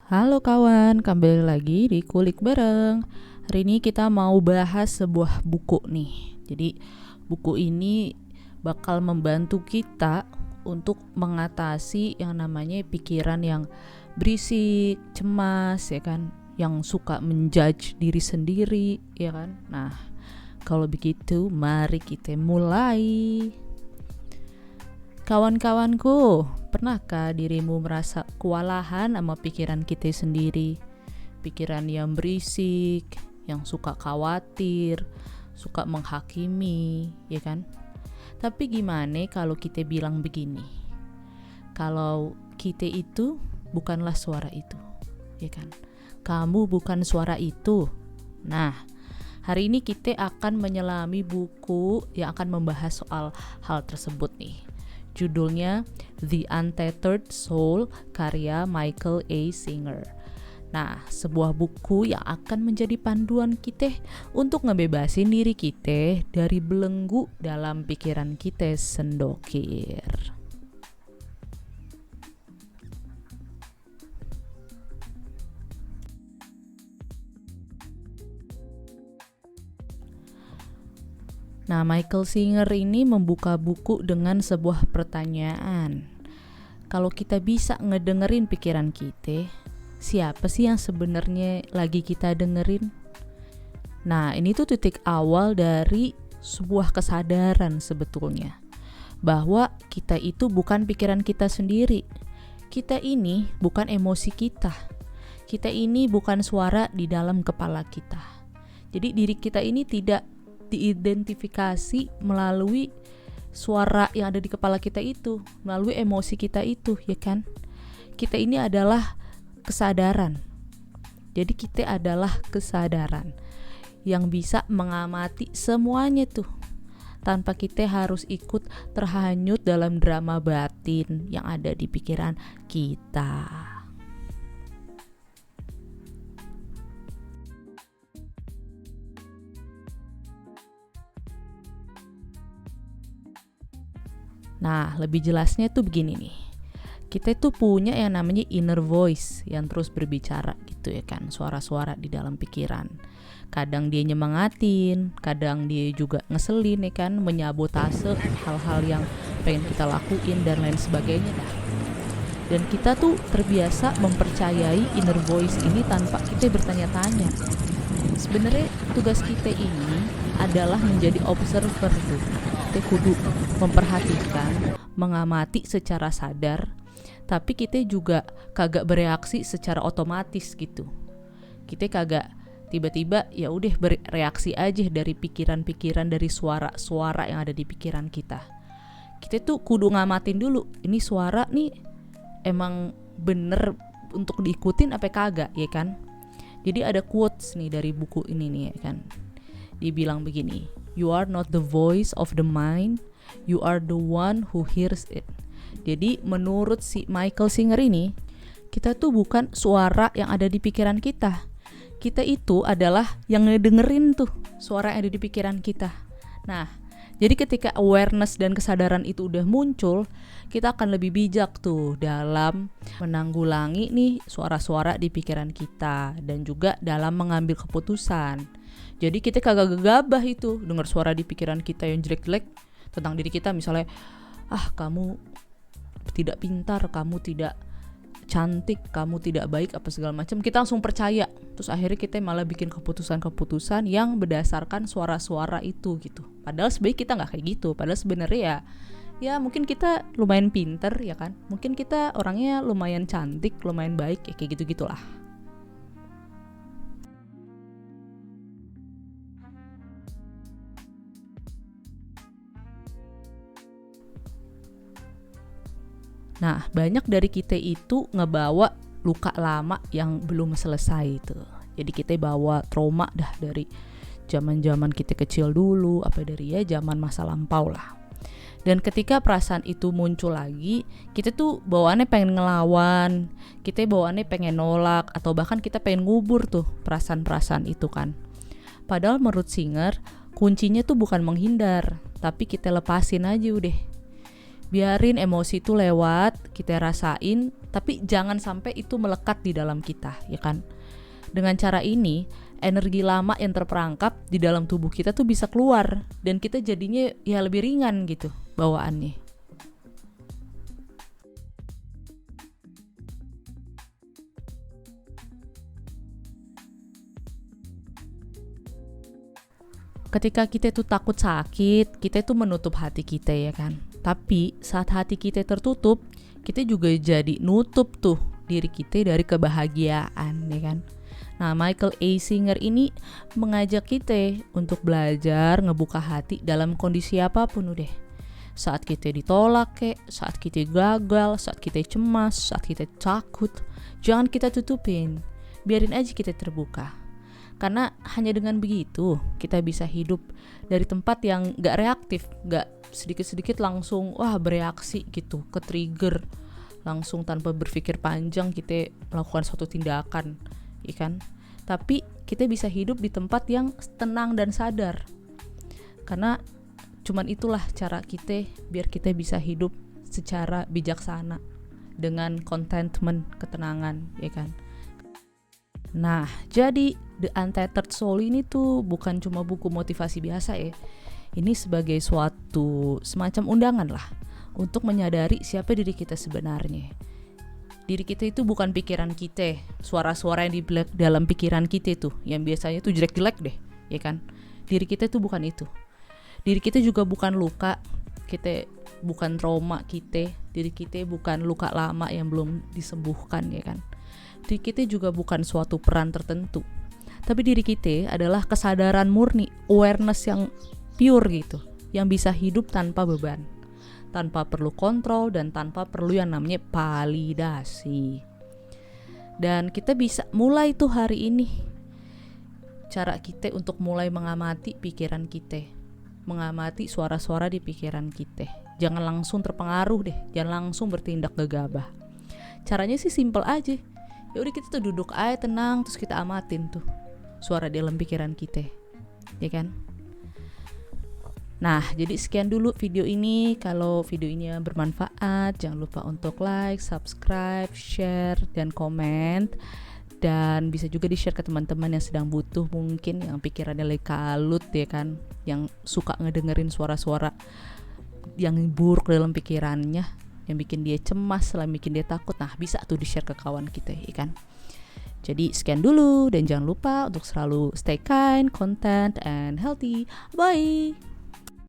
Halo kawan, kembali lagi di Kulik Bareng. Hari ini kita mau bahas sebuah buku nih. Jadi buku ini bakal membantu kita untuk mengatasi yang namanya pikiran yang berisik, cemas ya kan, yang suka menjudge diri sendiri ya kan. Nah, kalau begitu mari kita mulai. Kawan-kawanku, pernahkah dirimu merasa kewalahan sama pikiran kita sendiri? Pikiran yang berisik, yang suka khawatir, suka menghakimi, ya kan? Tapi gimana kalau kita bilang begini? Kalau kita itu bukanlah suara itu, ya kan? Kamu bukan suara itu. Nah, hari ini kita akan menyelami buku yang akan membahas soal hal tersebut nih. Judulnya The Untethered Soul karya Michael A. Singer. Nah, sebuah buku yang akan menjadi panduan kita untuk ngebebasin diri kita dari belenggu dalam pikiran kita sendokir. Nah, Michael Singer ini membuka buku dengan sebuah pertanyaan. Kalau kita bisa ngedengerin pikiran kita, siapa sih yang sebenarnya lagi kita dengerin? Nah, ini tuh titik awal dari sebuah kesadaran sebetulnya. Bahwa kita itu bukan pikiran kita sendiri. Kita ini bukan emosi kita. Kita ini bukan suara di dalam kepala kita. Jadi diri kita ini tidak diidentifikasi melalui suara yang ada di kepala kita itu, melalui emosi kita itu, ya kan? Kita ini adalah kesadaran. Jadi kita adalah kesadaran yang bisa mengamati semuanya tuh, tanpa kita harus ikut terhanyut dalam drama batin yang ada di pikiran kita. Nah, lebih jelasnya tuh begini nih. Kita tuh punya yang namanya inner voice yang terus berbicara gitu ya kan, suara-suara di dalam pikiran. Kadang dia nyemangatin, kadang dia juga ngeselin ya kan, menyabotase hal-hal yang pengen kita lakuin dan lain sebagainya dah. Dan kita tuh terbiasa mempercayai inner voice ini tanpa kita bertanya-tanya. Sebenarnya tugas kita ini adalah menjadi observer tuh. Kita kudu memperhatikan, mengamati secara sadar, tapi kita juga kagak bereaksi secara otomatis gitu. Kita kagak tiba-tiba ya udah bereaksi aja dari pikiran-pikiran, dari suara-suara yang ada di pikiran kita. Kita tuh kudu ngamatin dulu, ini suara nih emang bener untuk diikutin apa kagak ya kan. Jadi ada quotes nih dari buku ini nih ya kan. Dibilang begini, you are not the voice of the mind, you are the one who hears it. Jadi menurut si Michael Singer ini, kita tuh bukan suara yang ada di pikiran kita. Kita itu adalah yang ngedengerin tuh suara yang ada di pikiran kita. Nah, jadi ketika awareness dan kesadaran itu udah muncul, kita akan lebih bijak tuh dalam menanggulangi nih suara-suara di pikiran kita dan juga dalam mengambil keputusan. Jadi kita kagak gegabah itu dengar suara di pikiran kita yang jelek-jelek tentang diri kita, misalnya kamu tidak pintar, kamu tidak cantik, kamu tidak baik apa segala macam, kita langsung percaya. Terus akhirnya kita malah bikin keputusan-keputusan yang berdasarkan suara-suara itu gitu. Padahal sebenarnya kita nggak kayak gitu. Padahal sebenarnya ya mungkin kita lumayan pintar ya kan, mungkin kita orangnya lumayan cantik, lumayan baik ya, kayak gitu-gitulah. Nah, banyak dari kita itu ngebawa luka lama yang belum selesai itu. Jadi kita bawa trauma dah dari zaman-zaman kita kecil dulu, apa dari ya zaman masa lampau lah. Dan ketika perasaan itu muncul lagi, kita tuh bawaannya pengen ngelawan, kita bawaannya pengen nolak, atau bahkan kita pengen ngubur tuh perasaan-perasaan itu kan. Padahal menurut Singer, kuncinya tuh bukan menghindar, tapi kita lepasin aja udah. Biarin emosi itu lewat, kita rasain, Tapi jangan sampai itu melekat di dalam kita, ya kan? Dengan cara ini, energi lama yang terperangkap di dalam tubuh kita tuh bisa keluar dan kita jadinya ya lebih ringan gitu bawaannya. Ketika kita tuh takut sakit, kita tuh menutup hati kita, ya kan? Tapi saat hati kita tertutup, kita juga jadi nutup tuh diri kita dari kebahagiaan, ya kan? Nah, Michael A. Singer ini mengajak kita untuk belajar ngebuka hati dalam kondisi apapun udah. Saat kita ditolak saat kita gagal, saat kita cemas, saat kita takut, jangan kita tutupin. Biarin aja kita terbuka. Karena hanya dengan begitu kita bisa hidup dari tempat yang gak reaktif, gak sedikit-sedikit langsung bereaksi gitu, ke trigger, langsung tanpa berpikir panjang kita melakukan suatu tindakan, ya kan? Tapi kita bisa hidup di tempat yang tenang dan sadar. Karena cuman itulah cara kita biar kita bisa hidup secara bijaksana dengan contentment, ketenangan, ya kan? Nah, jadi The Untethered Soul ini tuh bukan cuma buku motivasi biasa ya. Ini sebagai suatu semacam undangan lah untuk menyadari siapa diri kita sebenarnya. Diri kita itu bukan pikiran kita, suara-suara yang di dalam pikiran kita tuh, yang biasanya tuh jelek-jelek deh, ya kan? Diri kita tuh bukan itu. Diri kita juga bukan luka, kita bukan trauma kita, diri kita bukan luka lama yang belum disembuhkan, ya kan? Diri kita juga bukan suatu peran tertentu, tapi diri kita adalah kesadaran murni, awareness yang pure gitu, yang bisa hidup tanpa beban, tanpa perlu kontrol dan tanpa perlu yang namanya validasi. Dan kita bisa mulai tuh hari ini cara kita untuk mulai mengamati pikiran kita, mengamati suara-suara di pikiran kita. Jangan langsung terpengaruh deh, jangan langsung bertindak gegabah. Caranya sih simple aja. Ya udah, kita tuh duduk aja tenang, terus kita amatin tuh suara dalam pikiran kita, ya kan? Nah, jadi sekian dulu video ini. Kalau video ini bermanfaat, jangan lupa untuk like, subscribe, share, dan komen. Dan bisa juga di-share ke teman-teman yang sedang butuh, mungkin yang pikirannya lagi kalut, ya kan, yang suka ngedengerin suara-suara yang buruk dalam pikirannya, yang bikin dia cemas, selain bikin dia takut. Nah, bisa tuh di-share ke kawan kita, ya kan? Jadi sekian dulu, dan jangan lupa untuk selalu stay kind, content, and healthy. Bye!